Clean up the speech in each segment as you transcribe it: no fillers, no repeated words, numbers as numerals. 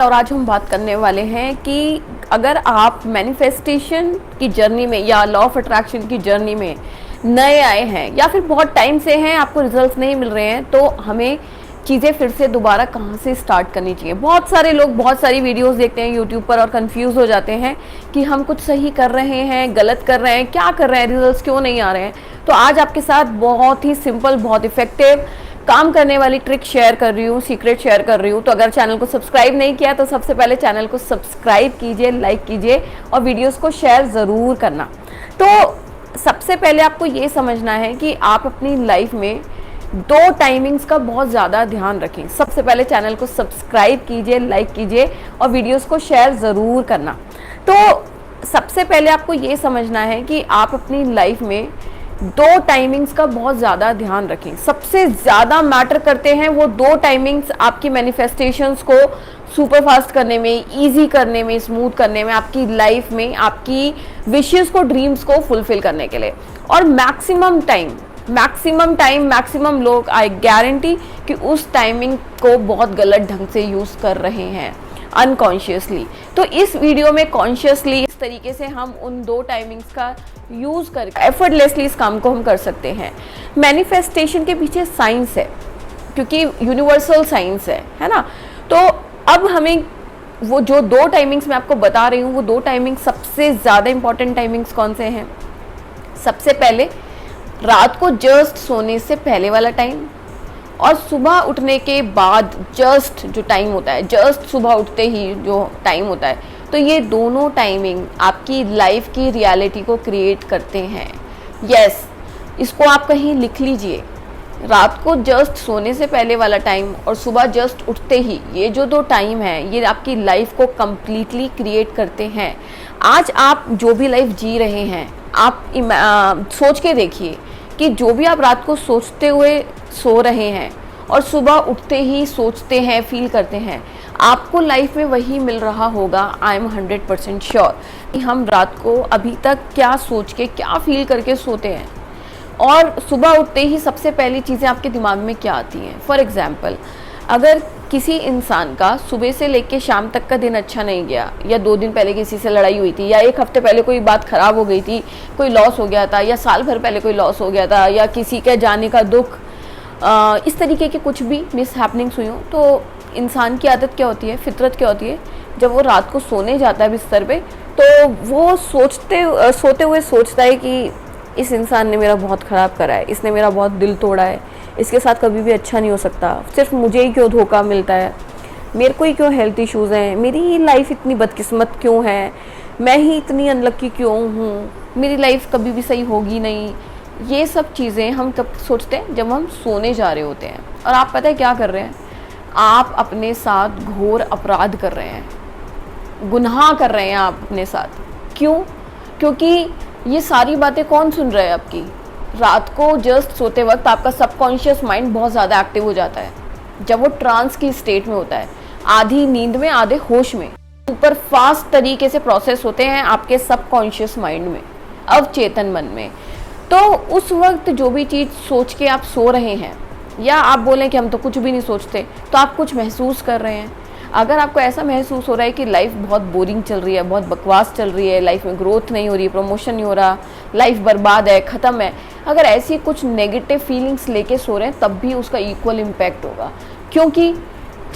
और आज हम बात करने वाले हैं कि अगर आप मैनिफेस्टेशन की जर्नी में या लॉ ऑफ अट्रैक्शन की जर्नी में नए आए हैं या फिर बहुत टाइम से हैं, आपको रिजल्ट्स नहीं मिल रहे हैं, तो हमें चीज़ें फिर से दोबारा कहाँ से स्टार्ट करनी चाहिए। बहुत सारे लोग बहुत सारी वीडियोस देखते हैं यूट्यूब पर और कंफ्यूज हो जाते हैं कि हम कुछ सही कर रहे हैं, गलत कर रहे हैं, क्या कर रहे हैं, रिजल्ट्स क्यों नहीं आ रहे हैं। तो आज आपके साथ बहुत ही सिंपल, बहुत इफेक्टिव काम करने वाली ट्रिक शेयर कर रही हूँ, सीक्रेट शेयर कर रही हूँ। तो अगर चैनल को सब्सक्राइब नहीं किया तो सबसे पहले चैनल को सब्सक्राइब कीजिए, लाइक कीजिए और वीडियोस को शेयर ज़रूर करना। तो सबसे पहले आपको ये समझना है कि आप अपनी लाइफ में दो टाइमिंग्स का बहुत ज़्यादा ध्यान रखें। सबसे पहले चैनल को सब्सक्राइब कीजिए, लाइक कीजिए और वीडियोस को शेयर ज़रूर करना। तो सबसे पहले आपको ये समझना है कि आप अपनी लाइफ में दो टाइमिंग्स का बहुत ज़्यादा ध्यान रखें। सबसे ज़्यादा मैटर करते हैं वो दो टाइमिंग्स आपकी मैनिफेस्टेशंस को सुपर फास्ट करने में, इजी करने में, स्मूथ करने में, आपकी लाइफ में आपकी विशेस को, ड्रीम्स को फुलफिल करने के लिए। और मैक्सिमम लोग, आई गारंटी कि उस टाइमिंग को बहुत गलत ढंग से यूज़ कर रहे हैं, अनकॉन्शियसली। तो इस वीडियो में कॉन्शियसली इस तरीके से हम उन दो टाइमिंग्स का यूज़ करके एफर्टलेसली इस काम को हम कर सकते हैं। मैनिफेस्टेशन के पीछे साइंस है, क्योंकि यूनिवर्सल साइंस है ना। तो अब हमें वो जो दो टाइमिंग्स मैं आपको बता रही हूँ, वो दो टाइमिंग सबसे ज़्यादा इंपॉर्टेंट टाइमिंग्स कौन से हैं। सबसे पहले रात को जस्ट सोने से पहले वाला टाइम और सुबह उठने के बाद जस्ट जो टाइम होता है, जस्ट सुबह उठते ही जो टाइम होता है। तो ये दोनों टाइमिंग आपकी लाइफ की रियलिटी को क्रिएट करते हैं। यस, इसको आप कहीं लिख लीजिए। रात को जस्ट सोने से पहले वाला टाइम और सुबह जस्ट उठते ही, ये जो दो टाइम है, ये आपकी लाइफ को कम्प्लीटली क्रिएट करते हैं। आज आप जो भी लाइफ जी रहे हैं, आप सोच के देखिए कि जो भी आप रात को सोचते हुए सो रहे हैं और सुबह उठते ही सोचते हैं, फील करते हैं, आपको लाइफ में वही मिल रहा होगा। आई एम 100% श्योर कि हम रात को अभी तक क्या सोच के, क्या फील करके सोते हैं और सुबह उठते ही सबसे पहली चीज़ें आपके दिमाग में क्या आती हैं। फॉर एग्ज़ाम्पल, अगर किसी इंसान का सुबह से लेके शाम तक का दिन अच्छा नहीं गया, या 2 दिन पहले किसी से लड़ाई हुई थी, या 1 हफ्ते पहले कोई बात ख़राब हो गई थी, कोई लॉस हो गया था, या साल भर पहले कोई लॉस हो गया था, या किसी के जाने का दुख, इस तरीके के कुछ भी मिस हैपनिंग्स हुई हो, तो इंसान की आदत क्या होती है, फितरत क्या होती है, जब वो रात को सोने जाता है बिस्तर पे, तो वो सोते हुए सोचता है कि इस इंसान ने मेरा बहुत ख़राब करा है, इसने मेरा बहुत दिल तोड़ा है, इसके साथ कभी भी अच्छा नहीं हो सकता, सिर्फ मुझे ही क्यों धोखा मिलता है, मेरे को ही क्यों हेल्थ इश्यूज़ हैं, मेरी ही लाइफ इतनी बदकिस्मत क्यों है, मैं ही इतनी अनलक्की क्यों हूँ, मेरी लाइफ कभी भी सही होगी नहीं। ये सब चीज़ें हम कब सोचते हैं, जब हम सोने जा रहे होते हैं। और आप पता है क्या कर रहे हैं, आप अपने साथ घोर अपराध कर रहे हैं, गुनाह कर रहे हैं आप अपने साथ। क्यों? क्योंकि ये सारी बातें कौन सुन रहा है आपकी। रात को जस्ट सोते वक्त आपका सबकॉन्शियस माइंड बहुत ज़्यादा एक्टिव हो जाता है, जब वो ट्रांस की स्टेट में होता है, आधी नींद में आधे होश में, सुपर फास्ट तरीके से प्रोसेस होते हैं आपके सबकॉन्शियस माइंड में, अवचेतन मन में। तो उस वक्त जो भी चीज़ सोच के आप सो रहे हैं, या आप बोलें कि हम तो कुछ भी नहीं सोचते, तो आप कुछ महसूस कर रहे हैं। अगर आपको ऐसा महसूस हो रहा है कि लाइफ बहुत बोरिंग चल रही है, बहुत बकवास चल रही है, लाइफ में ग्रोथ नहीं हो रही, प्रमोशन नहीं हो रहा, लाइफ बर्बाद है, ख़त्म है, अगर ऐसी कुछ नेगेटिव फीलिंग्स लेके सो रहे हैं, तब भी उसका इक्वल इम्पैक्ट होगा। क्योंकि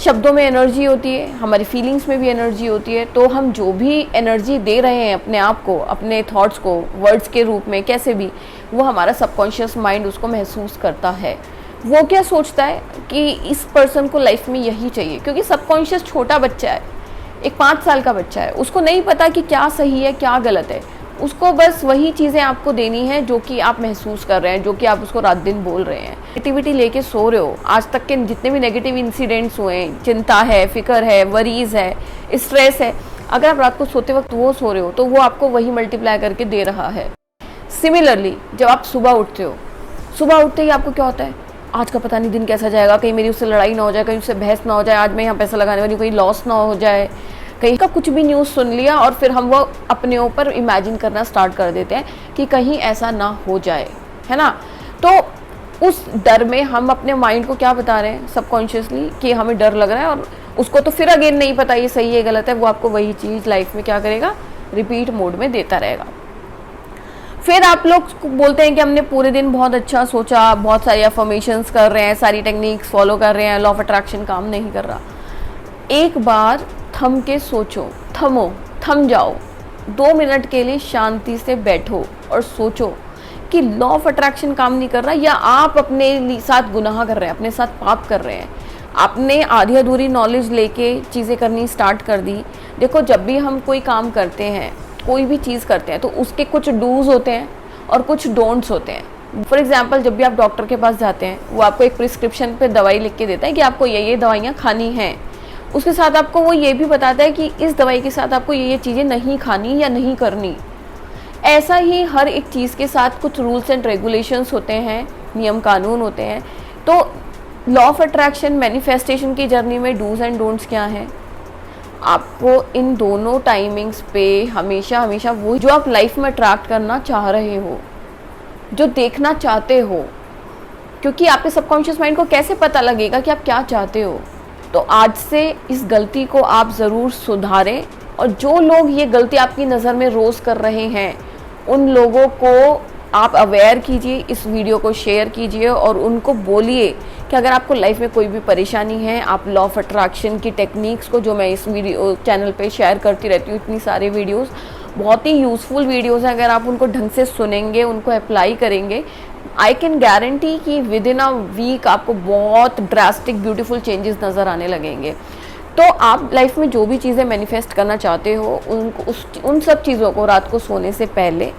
शब्दों में एनर्जी होती है, हमारी फीलिंग्स में भी एनर्जी होती है। तो हम जो भी एनर्जी दे रहे हैं अपने आप को, अपने थॉट्स को, वर्ड्स के रूप में, कैसे भी, वो हमारा सबकॉन्शियस माइंड उसको महसूस करता है। वो क्या सोचता है कि इस पर्सन को लाइफ में यही चाहिए, क्योंकि सबकॉन्शियस छोटा बच्चा है, एक 5 साल का बच्चा है, उसको नहीं पता कि क्या सही है क्या गलत है। उसको बस वही चीज़ें आपको देनी है जो कि आप महसूस कर रहे हैं, जो कि आप उसको रात दिन बोल रहे हैं। नेगेटिविटी लेके सो रहे हो, आज तक के जितने भी नेगेटिव इंसिडेंट्स हुए, चिंता है, फिक्र है, वरीज है, स्ट्रेस है, अगर आप रात को सोते वक्त वो सो रहे हो, तो वो आपको वही मल्टीप्लाई करके दे रहा है। सिमिलरली जब आप सुबह उठते हो, सुबह उठते ही आपको क्या होता है, आज का पता नहीं दिन कैसा जाएगा, कहीं मेरी उससे लड़ाई ना हो जाए, कहीं उससे बहस ना हो जाए, आज मैं यहाँ पैसा लगाने वाली कहीं लॉस ना हो जाए, कहीं का कुछ भी न्यूज़ सुन लिया और फिर हम वो अपने ऊपर इमेजिन करना स्टार्ट कर देते हैं कि कहीं ऐसा ना हो जाए, है ना। तो उस डर में हम अपने माइंड को क्या बता रहे हैं सबकॉन्शियसली कि हमें डर लग रहा है, और उसको तो फिर अगेन नहीं पता ये सही है गलत है, वो आपको वही चीज़ लाइफ में क्या करेगा, रिपीट मोड में देता रहेगा। फिर आप लोग बोलते हैं कि हमने पूरे दिन बहुत अच्छा सोचा, बहुत सारी अफर्मेशंस कर रहे हैं, सारी टेक्निक्स फॉलो कर रहे हैं, लॉ ऑफ अट्रैक्शन काम नहीं कर रहा। एक बार थम के सोचो, थम जाओ, 2 मिनट के लिए शांति से बैठो और सोचो कि लॉ ऑफ अट्रैक्शन काम नहीं कर रहा, या आप अपने साथ गुनाह कर रहे हैं, अपने साथ पाप कर रहे हैं, आपने आधी अधूरी नॉलेज लेके चीज़ें करनी स्टार्ट कर दी। देखो, जब भी हम कोई काम करते हैं, कोई भी चीज़ करते हैं, तो उसके कुछ डूज होते हैं और कुछ डोंट्स होते हैं। फॉर एग्जाम्पल, जब भी आप डॉक्टर के पास जाते हैं, वो आपको एक प्रिस्क्रिप्शन पे दवाई लिख के देता है कि आपको ये दवाइयाँ खानी हैं। उसके साथ आपको वो ये भी बताता है कि इस दवाई के साथ आपको ये चीज़ें नहीं खानी या नहीं करनी। ऐसा ही हर एक चीज़ के साथ कुछ रूल्स एंड रेगुलेशंस होते हैं, नियम कानून होते हैं। तो लॉ ऑफ अट्रैक्शन मैनिफेस्टेशन की जर्नी में डूज एंड डोंट्स क्या हैं? आपको इन दोनों टाइमिंग्स पे हमेशा वो जो आप लाइफ में अट्रैक्ट करना चाह रहे हो, जो देखना चाहते हो, क्योंकि आपके सबकॉन्शियस माइंड को कैसे पता लगेगा कि आप क्या चाहते हो? तो आज से इस गलती को आप ज़रूर सुधारें, और जो लोग ये गलती आपकी नज़र में रोज़ कर रहे हैं, उन लोगों को आप अवेयर कीजिए, इस वीडियो को शेयर कीजिए और उनको बोलिए कि अगर आपको लाइफ में कोई भी परेशानी है, आप लॉ ऑफ अट्रैक्शन की टेक्निक्स को, जो मैं इस वीडियो चैनल पे शेयर करती रहती हूँ, इतनी सारे वीडियोस बहुत ही यूज़फुल वीडियोस हैं, अगर आप उनको ढंग से सुनेंगे, उनको अप्लाई करेंगे, आई कैन गारंटी कि विद इन अ वीक आपको बहुत ड्रास्टिक ब्यूटीफुल चेंजेस नज़र आने लगेंगे। तो आप लाइफ में जो भी चीज़ें मैनिफेस्ट करना चाहते हो, उन सब चीज़ों को रात को सोने से पहले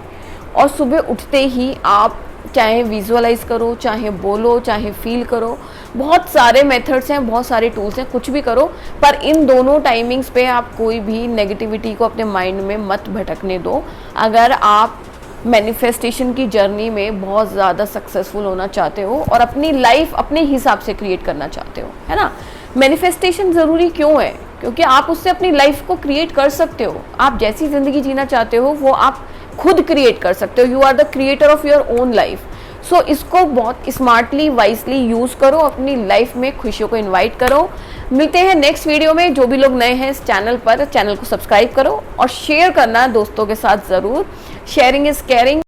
और सुबह उठते ही आप चाहे विजुअलाइज करो, चाहे बोलो, चाहे फील करो। बहुत सारे मेथड्स हैं, बहुत सारे टूल्स हैं, कुछ भी करो, पर इन दोनों टाइमिंग्स पे आप कोई भी नेगेटिविटी को अपने माइंड में मत भटकने दो। अगर आप मैनिफेस्टेशन की जर्नी में बहुत ज़्यादा सक्सेसफुल होना चाहते हो और अपनी लाइफ अपने हिसाब से क्रिएट करना चाहते हो, है ना। मैनिफेस्टेशन ज़रूरी क्यों है? क्योंकि आप उससे अपनी लाइफ को क्रिएट कर सकते हो। आप जैसी ज़िंदगी जीना चाहते हो वो आप खुद क्रिएट कर सकते हो। You are the creator of your own life. So इसको बहुत स्मार्टली, वाइजली यूज़ करो, अपनी लाइफ में खुशियों को इन्वाइट करो। मिलते हैं नेक्स्ट वीडियो में। जो भी लोग नए हैं इस चैनल पर, चैनल को सब्सक्राइब करो और शेयर करना दोस्तों के साथ ज़रूर। Sharing is caring.